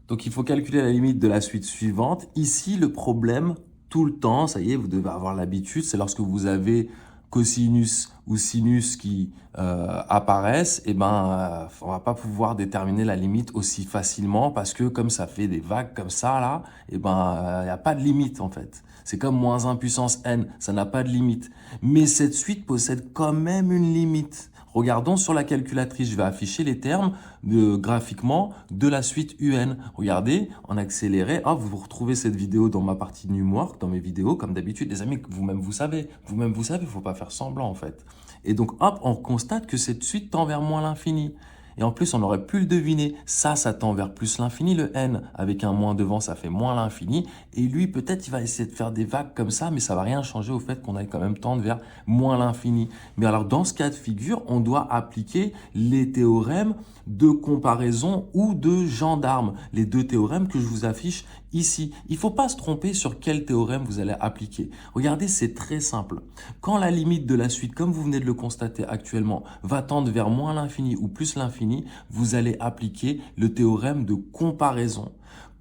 Donc, il faut calculer la limite de la suite suivante. Ici, le problème, tout le temps, ça y est, vous devez avoir l'habitude, c'est lorsque vous avez cosinus ou sinus qui apparaissent, on va pas pouvoir déterminer la limite aussi facilement parce que comme ça fait des vagues comme ça, là, il n'y a pas de limite en fait. C'est comme moins 1 puissance n, ça n'a pas de limite. Mais cette suite possède quand même une limite. Regardons sur la calculatrice, je vais afficher les termes graphiquement de la suite UN. Regardez, en accéléré, vous retrouvez cette vidéo dans ma partie Numwork, dans mes vidéos, comme d'habitude. Les amis, vous-même vous savez, il faut pas faire semblant en fait. Et donc hop, on constate que cette suite tend vers moins l'infini. Et en plus, on aurait pu le deviner. Ça tend vers plus l'infini, le n. Avec un moins devant, ça fait moins l'infini. Et lui, peut-être, il va essayer de faire des vagues comme ça, mais ça va rien changer au fait qu'on aille quand même tendre vers moins l'infini. Mais alors, dans ce cas de figure, on doit appliquer les théorèmes de comparaison ou de gendarme. Les deux théorèmes que je vous affiche ici. Il ne faut pas se tromper sur quel théorème vous allez appliquer. Regardez, c'est très simple. Quand la limite de la suite, comme vous venez de le constater actuellement, va tendre vers moins l'infini ou plus l'infini, vous allez appliquer le théorème de comparaison.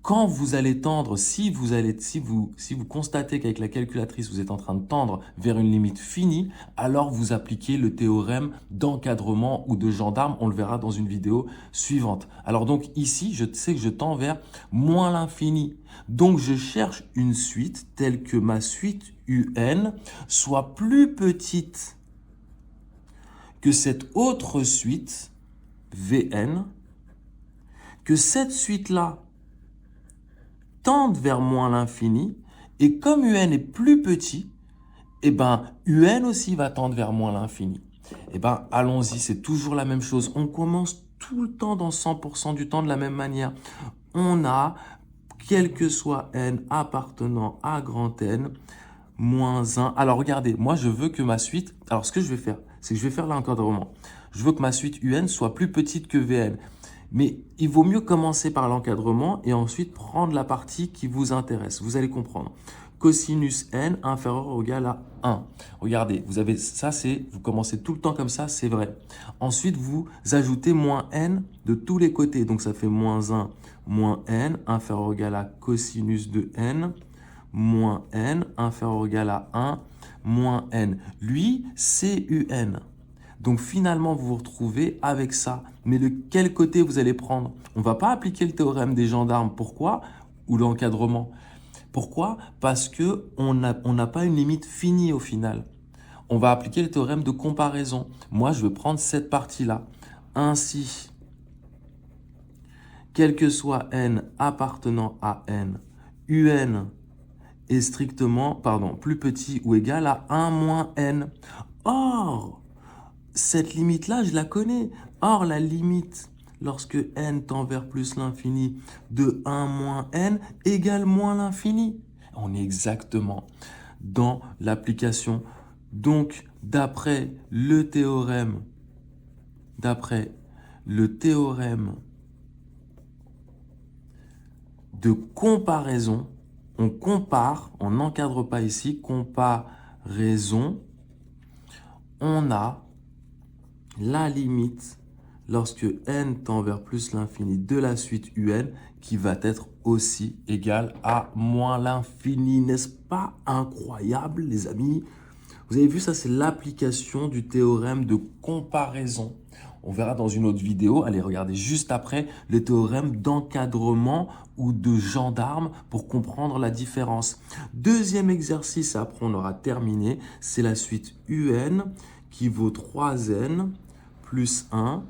Quand vous allez tendre, si vous constatez qu'avec la calculatrice, vous êtes en train de tendre vers une limite finie, alors vous appliquez le théorème d'encadrement ou de gendarme. On le verra dans une vidéo suivante. Alors donc ici, je sais que je tends vers moins l'infini. Donc je cherche une suite telle que ma suite UN soit plus petite que cette autre suite VN, que cette suite-là tende vers moins l'infini, et comme UN est plus petit, UN aussi va tendre vers moins l'infini. Allons-y, c'est toujours la même chose. On commence tout le temps dans 100% du temps de la même manière. On a, quel que soit n appartenant à grand N, moins 1. Alors regardez, moi je veux que ma suite, alors ce que je vais faire, c'est que je vais faire l'encadrement. Je veux que ma suite UN soit plus petite que VN. Mais il vaut mieux commencer par l'encadrement et ensuite prendre la partie qui vous intéresse. Vous allez comprendre. Cosinus n inférieur ou égal à 1. Regardez, vous avez ça, vous commencez tout le temps comme ça, c'est vrai. Ensuite, vous ajoutez moins n de tous les côtés. Donc, ça fait moins 1, moins n inférieur ou égal à cosinus de n, moins n inférieur ou égal à 1, moins n. Lui, c'est un. Donc finalement, vous vous retrouvez avec ça. Mais de quel côté vous allez prendre? On ne va pas appliquer le théorème des gendarmes. Pourquoi? Ou l'encadrement. Pourquoi? Parce qu'on n'a pas une limite finie au final. On va appliquer le théorème de comparaison. Moi, je vais prendre cette partie-là. Ainsi, quel que soit n appartenant à n, un est strictement, plus petit ou égal à 1 moins n. Or, cette limite-là, je la connais. Or, la limite, lorsque n tend vers plus l'infini, de 1 moins n égale moins l'infini. On est exactement dans l'application. Donc, d'après le théorème de comparaison, on compare, on n'encadre pas ici, comparaison, on a la limite lorsque n tend vers plus l'infini de la suite UN qui va être aussi égale à moins l'infini. N'est-ce pas incroyable, les amis? Vous avez vu, ça, c'est l'application du théorème de comparaison. On verra dans une autre vidéo. Allez, regardez juste après le théorème d'encadrement ou de gendarme pour comprendre la différence. Deuxième exercice, après on aura terminé, c'est la suite UN qui vaut 3n plus 1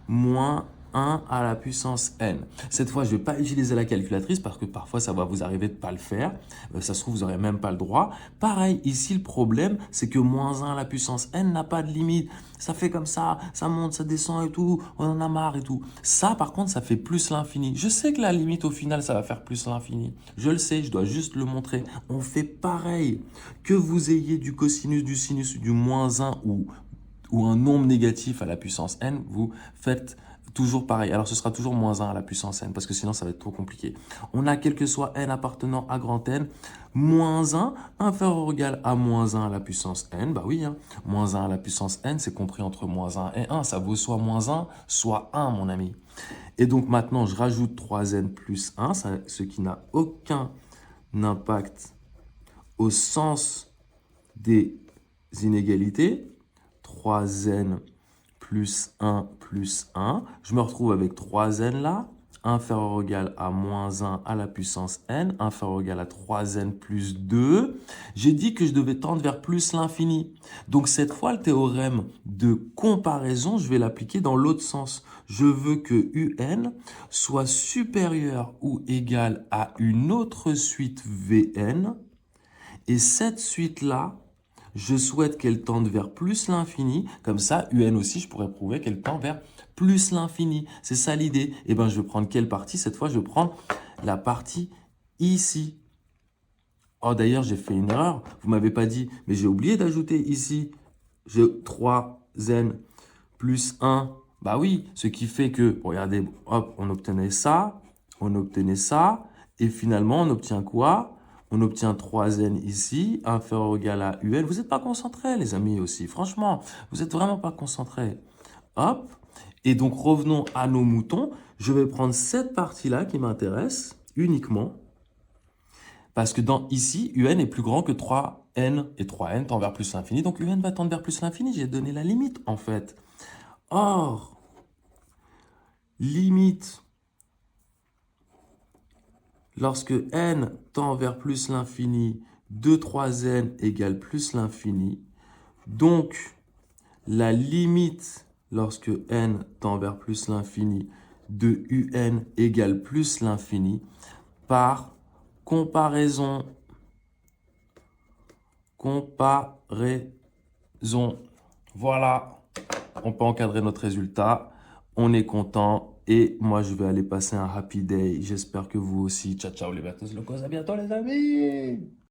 moins 1 à la puissance n. Cette fois, je ne vais pas utiliser la calculatrice parce que parfois, ça va vous arriver de ne pas le faire. Ça se trouve, vous n'aurez même pas le droit. Pareil, ici, le problème, c'est que moins 1 à la puissance n n'a pas de limite. Ça fait comme ça monte, ça descend et tout, on en a marre et tout. Ça, par contre, ça fait plus l'infini. Je sais que la limite, au final, ça va faire plus l'infini. Je le sais, je dois juste le montrer. On fait pareil. Que vous ayez du cosinus, du sinus, du moins 1 ou un nombre négatif à la puissance n, vous faites Toujours pareil. Alors, ce sera toujours moins 1 à la puissance n, parce que sinon, ça va être trop compliqué. On a quel que soit n appartenant à grand N, moins 1 inférieur ou égal à moins 1 à la puissance n. Bah oui, hein. Moins 1 à la puissance n, c'est compris entre moins 1 et 1. Ça vaut soit moins 1, soit 1, mon ami. Et donc, maintenant, je rajoute 3n plus 1, ce qui n'a aucun impact au sens des inégalités. 3n plus 1 plus 1. Je me retrouve avec 3n là, inférieur ou égal à moins 1 à la puissance n, inférieur ou égal à 3n plus 2. J'ai dit que je devais tendre vers plus l'infini. Donc cette fois, le théorème de comparaison, je vais l'appliquer dans l'autre sens. Je veux que un soit supérieur ou égal à une autre suite vn. Et cette suite-là, je souhaite qu'elle tende vers plus l'infini. Comme ça, un aussi, je pourrais prouver qu'elle tend vers plus l'infini. C'est ça l'idée. Et bien, je vais prendre quelle partie? Cette fois, je vais prendre la partie ici. Oh, d'ailleurs, j'ai fait une erreur. Vous ne m'avez pas dit, mais j'ai oublié d'ajouter ici. J'ai 3n plus 1. Bah oui, ce qui fait que, regardez, hop, on obtenait ça, et finalement, on obtient quoi? On obtient 3n ici, inférieur ou égal à un. Vous n'êtes pas concentrés, les amis, aussi. Franchement, vous n'êtes vraiment pas concentrés. Hop. Et donc, revenons à nos moutons. Je vais prendre cette partie-là qui m'intéresse uniquement. Parce que ici, un est plus grand que 3n. Et 3n tend vers plus l'infini. Donc, un va tendre vers plus l'infini. J'ai donné la limite, en fait. Or, limite, lorsque n tend vers plus l'infini de 3n égale plus l'infini, donc la limite lorsque n tend vers plus l'infini de un égale plus l'infini par comparaison. Voilà, on peut encadrer notre résultat. On est content. Et moi, je vais aller passer un happy day. J'espère que vous aussi. Ciao, ciao les bateaux locaux. À bientôt les amis.